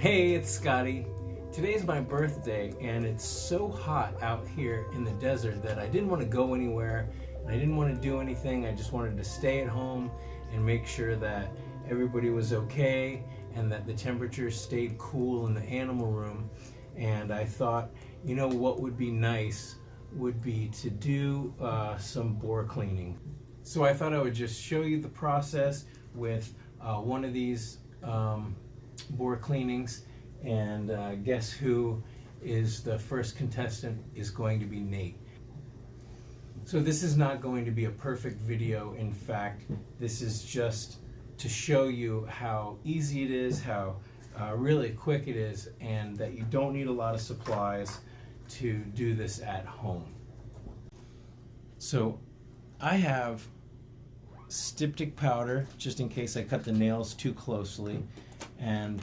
Hey, it's Scotty. Today's my birthday and it's so hot out here in the desert that I didn't want to go anywhere and I didn't want to do anything. I just wanted to stay at home and make sure that everybody was okay and that the temperature stayed cool in the animal room. And I thought, you know what would be nice would be to do some boar cleaning. So I thought I would just show you the process with one of these boar cleanings, and guess who is the first contestant is going to be Nate. So this is not going to be a perfect video. In fact, this is just to show you how easy it is, how really quick it is, and that you don't need a lot of supplies to do this at home. So I have styptic powder just in case I cut the nails too closely, and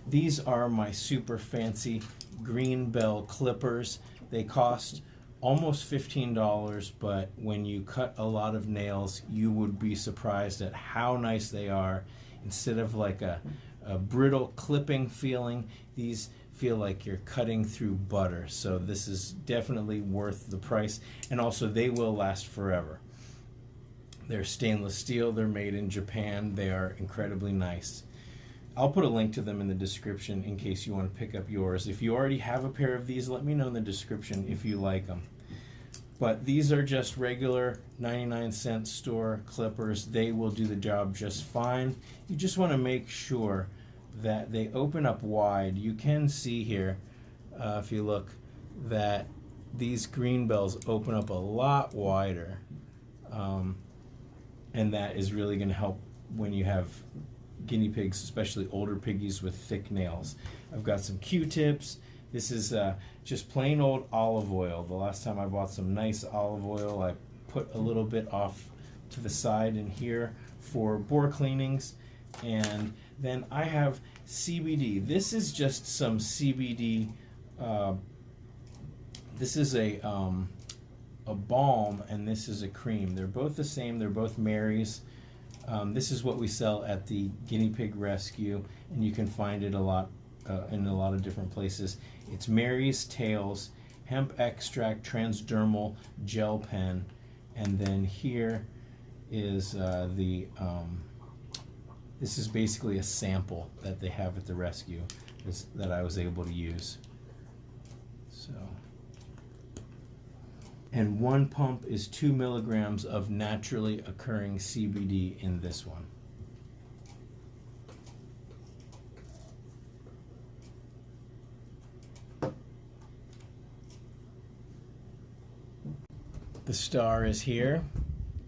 these are my super fancy green bell clippers. They cost almost $15, but when you cut a lot of nails you would be surprised at how nice they are. Instead of like a brittle clipping feeling, these feel like you're cutting through butter. So this is definitely worth the price, and also they will last forever. They're stainless steel, they're made in Japan, they are incredibly nice. I'll put a link to them in the description in case you want to pick up yours. If you already have a pair of these, let me know in the description if you like them. But these are just regular 99-cent store clippers. They will do the job just fine. You just want to make sure that they open up wide. You can see here, if you look, that these green bells open up a lot wider. And that is really going to help when you have guinea pigs, especially older piggies with thick nails. I've got some Q-tips. This is just plain old olive oil. The last time I bought some nice olive oil, I put a little bit off to the side in here for boar cleanings. And then I have CBD. This is just some CBD. This is a balm, and this is a cream. They're both the same. They're both Mary's. This is what we sell at the Guinea Pig Rescue, and you can find it a lot in a lot of different places. It's Mary's Tails Hemp Extract Transdermal Gel Pen, and then here is this is basically a sample that they have at the rescue that I was able to use. So. And one pump is 2 milligrams of naturally occurring CBD in this one. The star is here.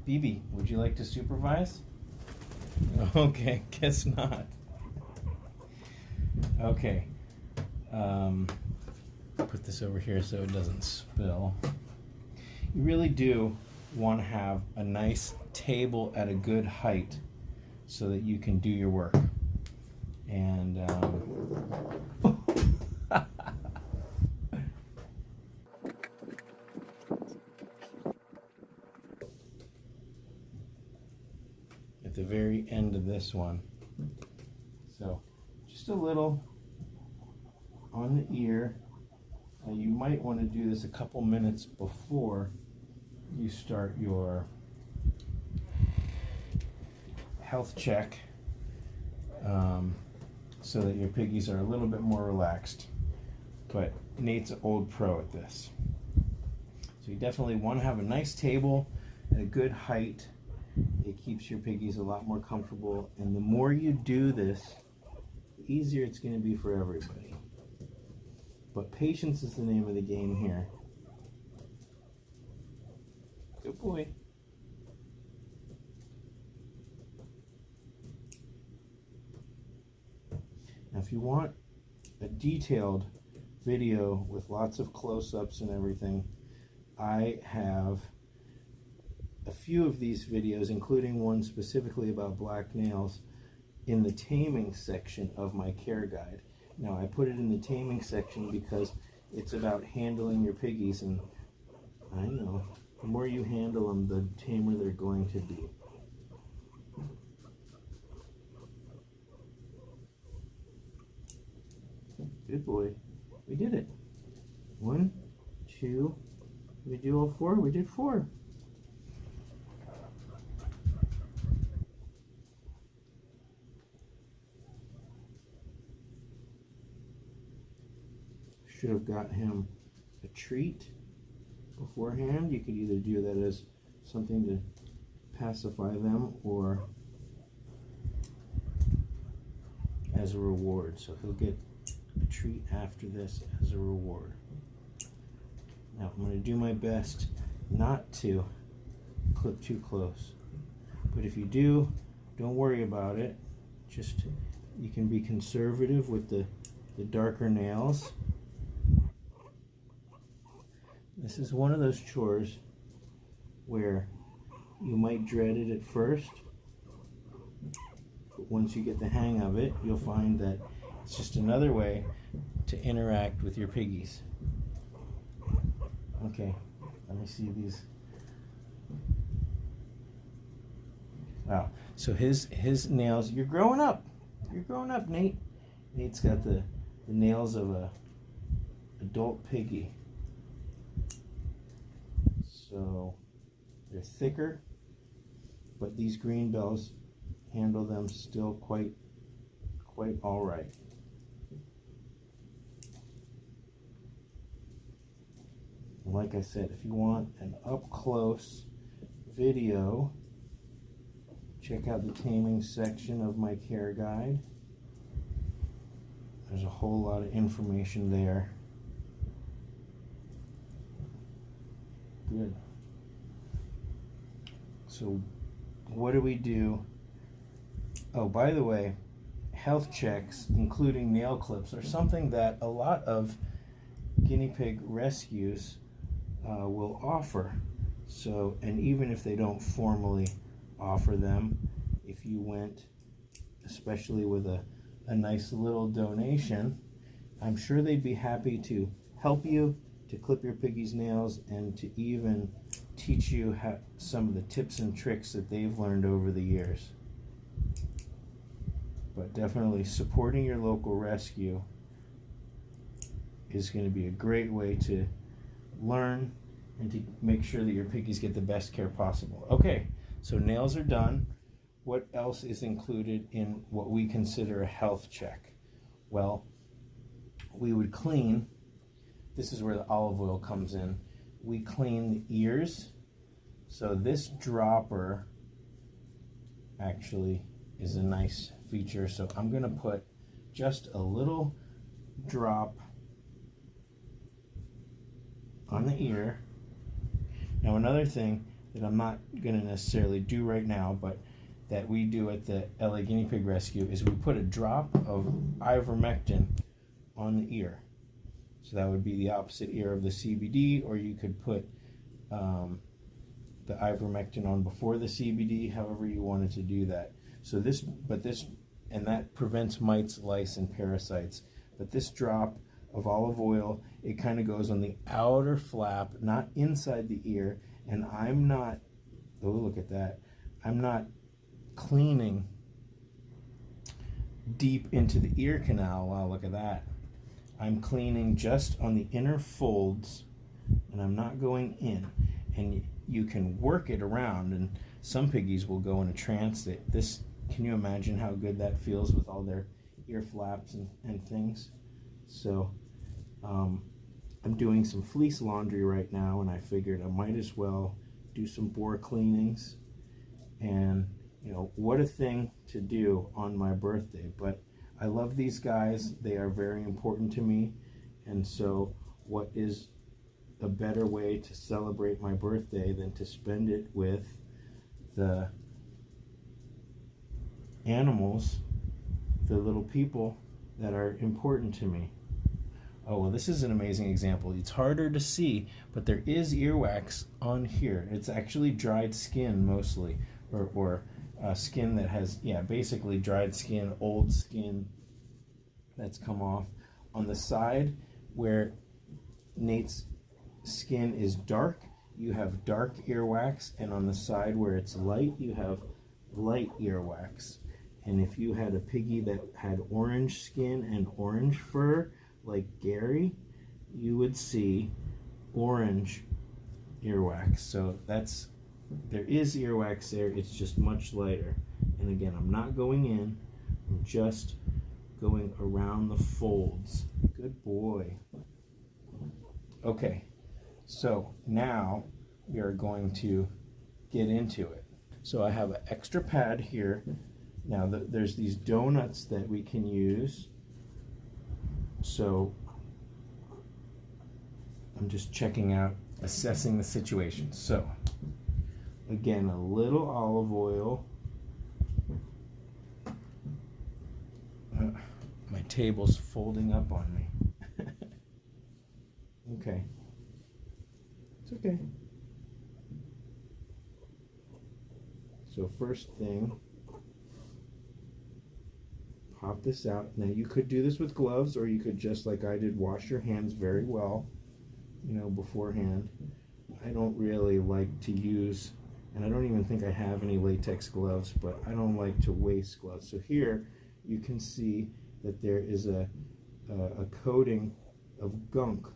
BB, would you like to supervise? Okay, guess not. Okay. Put this over here so it doesn't spill. You really do want to have a nice table at a good height so that you can do your work. And at the very end of this one, so just a little on the ear. You might want to do this a couple minutes before you start your health check, so that your piggies are a little bit more relaxed. But Nate's an old pro at this. So you definitely want to have a nice table at a good height. It keeps your piggies a lot more comfortable, and the more you do this, the easier it's going to be for everybody. But patience is the name of the game here. Good boy. Now if you want a detailed video with lots of close-ups and everything, I have a few of these videos, including one specifically about black nails, in the taming section of my care guide. Now I put it in the taming section because it's about handling your piggies, and I know the more you handle them, the tamer they're going to be. Good boy. We did it. 1, 2. Did we do all 4? We did 4. Should have got him a treat beforehand. You could either do that as something to pacify them or as a reward. So he'll get a treat after this as a reward. Now I'm going to do my best not to clip too close. But if you do, don't worry about it. Just, you can be conservative with the darker nails. This is one of those chores where you might dread it at first, but once you get the hang of it, you'll find that it's just another way to interact with your piggies. Okay, let me see these. Wow, so his nails, you're growing up. You're growing up, Nate. Nate's got the nails of a adult piggy. So they're thicker, but these green bells handle them still quite all right. Like I said, if you want an up-close video, check out the taming section of my care guide. There's a whole lot of information there. Good. So what do we do? Oh, by the way, health checks, including nail clips, are something that a lot of guinea pig rescues will offer. So, and even if they don't formally offer them, if you went, especially with a nice little donation, I'm sure they'd be happy to help you to clip your piggy's nails and to even teach you some of the tips and tricks that they've learned over the years. But definitely supporting your local rescue is going to be a great way to learn and to make sure that your piggies get the best care possible. Okay, so nails are done. What else is included in what we consider a health check? Well, we would clean. This is where the olive oil comes in. We clean the ears. So this dropper actually is a nice feature. So I'm going to put just a little drop on the ear. Now another thing that I'm not going to necessarily do right now, but that we do at the LA Guinea Pig Rescue, is we put a drop of ivermectin on the ear. So that would be the opposite ear of the CBD, or you could put the ivermectin on before the CBD, however you wanted to do that. So and that prevents mites, lice, and parasites. But this drop of olive oil, it kind of goes on the outer flap, not inside the ear, and I'm not, oh, look at that, I'm not cleaning deep into the ear canal. Wow, look at that. I'm cleaning just on the inner folds, and I'm not going in. And you can work it around, and some piggies will go in a trance. Can you imagine how good that feels with all their ear flaps and things? So I'm doing some fleece laundry right now, and I figured I might as well do some boar cleanings. And you know, what a thing to do on my birthday. But I love these guys. They are very important to me. And so what is a better way to celebrate my birthday than to spend it with the animals, the little people that are important to me. Oh, well, this is an amazing example. It's harder to see, but there is earwax on here. It's actually dried skin mostly, or skin that has, basically dried skin, old skin that's come off. On the side where Nate's skin is dark, you have dark earwax, and on the side where it's light, you have light earwax. And if you had a piggy that had orange skin and orange fur, like Gary, you would see orange earwax. So there is earwax there, it's just much lighter. And again, I'm not going in, I'm just going around the folds. Good boy. Okay, so now we are going to get into it. So I have an extra pad here. Now there's these donuts that we can use. So I'm just checking out, assessing the situation. So again, a little olive oil. My table's folding up on me. Okay. It's okay. So first thing, pop this out. Now you could do this with gloves, or you could just, like I did, wash your hands very well, beforehand. I don't really like to use, and I don't even think I have any latex gloves, but I don't like to waste gloves. So here you can see that there is a coating of gunk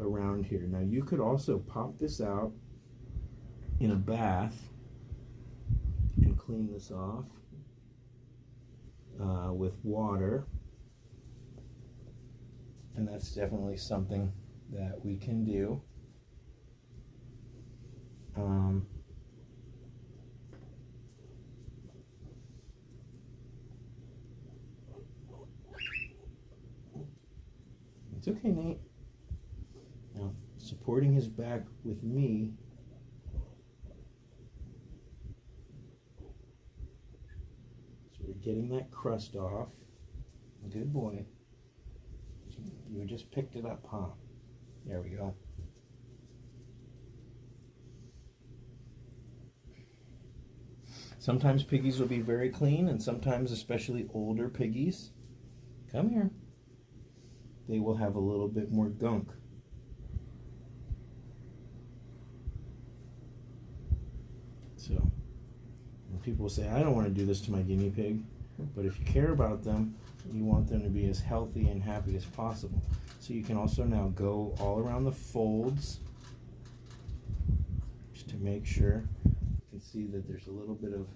around here. Now you could also pop this out in a bath and clean this off with water, and that's definitely something that we can do. It's okay, Nate. Now, supporting his back with me, so we're getting that crust off. Good boy. You just picked it up, huh? There we go. Sometimes piggies will be very clean, and sometimes, especially older piggies, come here, they will have a little bit more gunk. So, and people will say, I don't want to do this to my guinea pig, but if you care about them, you want them to be as healthy and happy as possible. So you can also now go all around the folds, just to make sure. You can see that there's a little bit of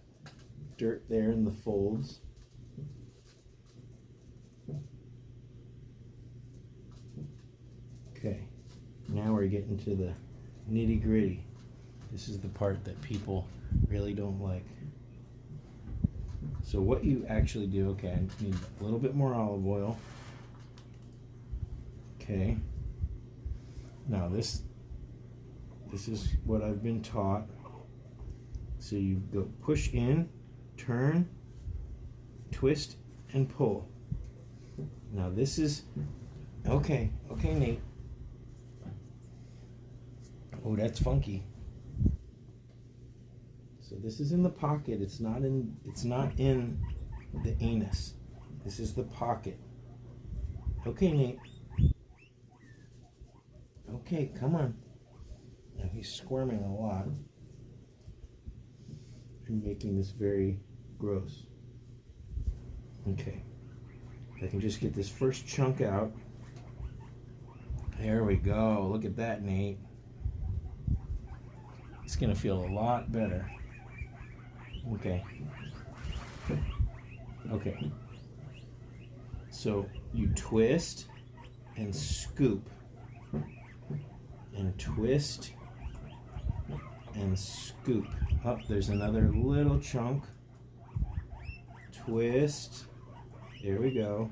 dirt there in the folds. Okay, now we're getting to the nitty-gritty. This is the part that people really don't like. So what you actually do, okay, I need a little bit more olive oil. Okay. Now this is what I've been taught. So you go push in, turn, twist, and pull. Now this is, okay, Nate. Oh, that's funky. So this is in the pocket. It's not in the anus. This is the pocket. Okay, Nate. Okay, come on. Now he's squirming a lot and making this very gross. Okay. If I can just get this first chunk out. There we go. Look at that, Nate. It's gonna feel a lot better. Okay. Okay. So you twist and scoop. And twist and scoop. Oh, there's another little chunk. Twist. There we go.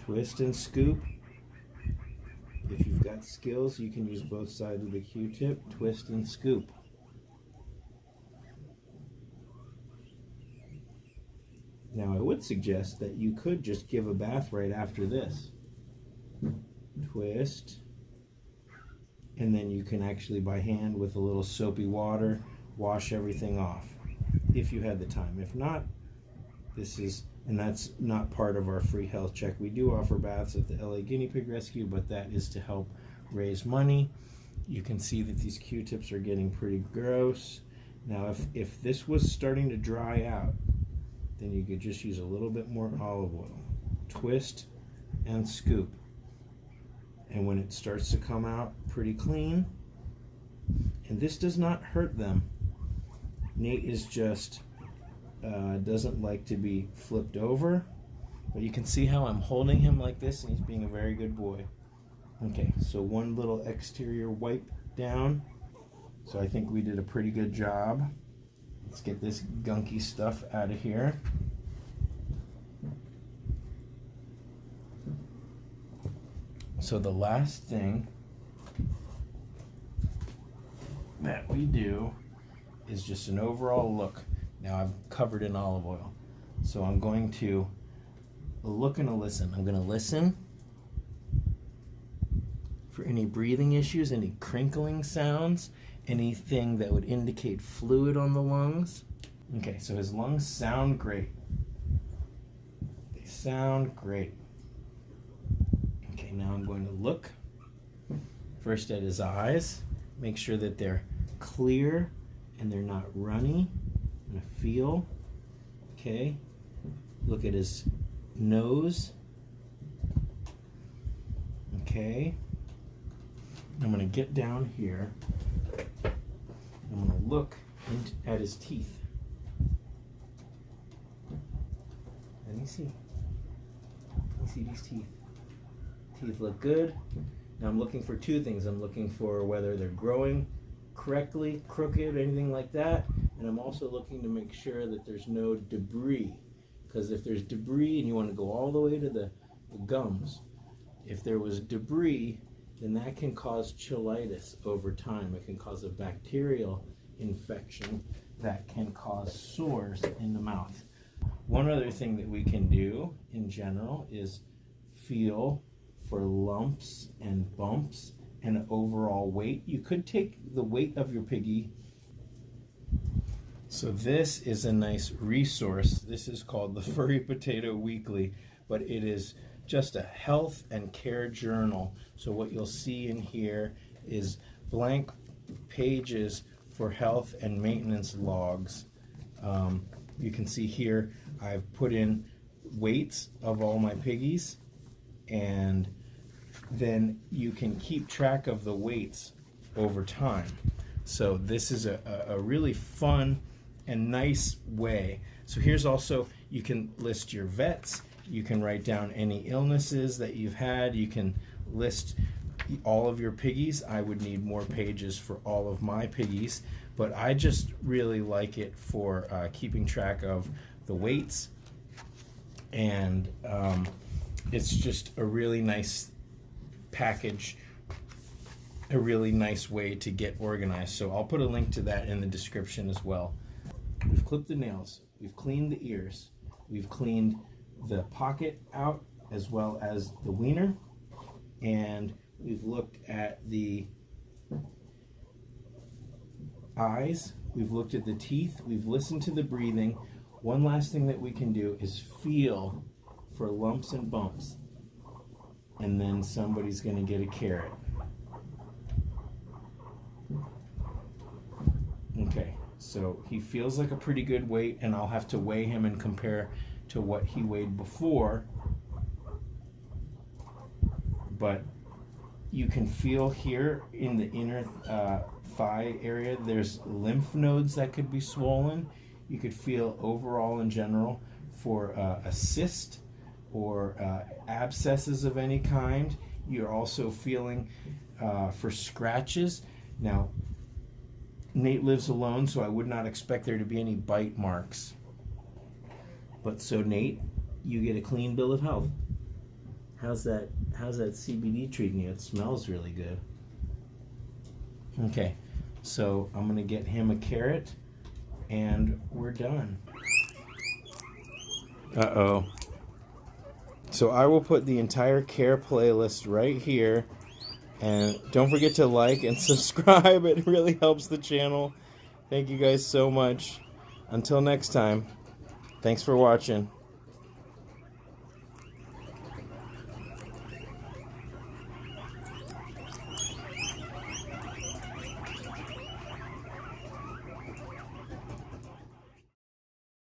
Twist and scoop. If you've got skills, you can use both sides of the Q-tip. Twist and scoop. Now I would suggest that you could just give a bath right after this. Twist. And then you can actually, by hand with a little soapy water, wash everything off if you had the time. If not, and that's not part of our free health check. We do offer baths at the LA Guinea Pig Rescue, but that is to help raise money. You can see that these Q-tips are getting pretty gross. Now if this was starting to dry out, then you could just use a little bit more olive oil. Twist and scoop. And when it starts to come out pretty clean, and this does not hurt them. Nate is just doesn't like to be flipped over, but you can see how I'm holding him like this, and he's being a very good boy. Okay, so one little exterior wipe down. So I think we did a pretty good job. Let's get this gunky stuff out of here. So the last thing that we do is just an overall look. Now I've covered in olive oil. So I'm going to look and listen. I'm going to listen for any breathing issues, any crinkling sounds, anything that would indicate fluid on the lungs. Okay, so his lungs sound great. They sound great. Okay, now I'm going to look first at his eyes, make sure that they're clear and they're not runny. I'm going to feel. Okay, look at his nose. Okay, I'm going to get down here. I'm going to look at his teeth. Let me see. Let me see these teeth. Teeth look good. Now I'm looking for two things. I'm looking for whether they're growing correctly, crooked, anything like that. And I'm also looking to make sure that there's no debris. Because if there's debris, and you want to go all the way to the gums, if there was debris, then that can cause cheilitis over time. It can cause a bacterial infection that can cause sores in the mouth. One other thing that we can do in general is feel for lumps and bumps and overall weight. You could take the weight of your piggy. So this is a nice resource. This is called the Furry Potato Weekly, but it is just a health and care journal. So what you'll see in here is blank pages for health and maintenance logs. You can see here I've put in weights of all my piggies, and then you can keep track of the weights over time. So this is a really fun and nice way. So here's also, you can list your vets, you can write down any illnesses that you've had, you can list all of your piggies. I would need more pages for all of my piggies, but I just really like it for keeping track of the weights, and it's just a really nice package, a really nice way to get organized. So I'll put a link to that in the description as well. We've clipped the nails, we've cleaned the ears, we've cleaned the pocket out as well as the wiener, and we've looked at the eyes, we've looked at the teeth, we've listened to the breathing. One last thing that we can do is feel for lumps and bumps, and then somebody's going to get a carrot. Okay, so he feels like a pretty good weight, and I'll have to weigh him and compare to what he weighed before. But you can feel here in the inner thigh area, there's lymph nodes that could be swollen. You could feel overall in general for a cyst or abscesses of any kind. You're also feeling for scratches. Now, Nate lives alone, so I would not expect there to be any bite marks. But so Nate, you get a clean bill of health. How's that CBD treating you? It smells really good. Okay, so I'm gonna get him a carrot, and we're done. Uh-oh. So I will put the entire care playlist right here, and don't forget to like and subscribe. It really helps the channel. Thank you guys so much. Until next time, thanks for watching.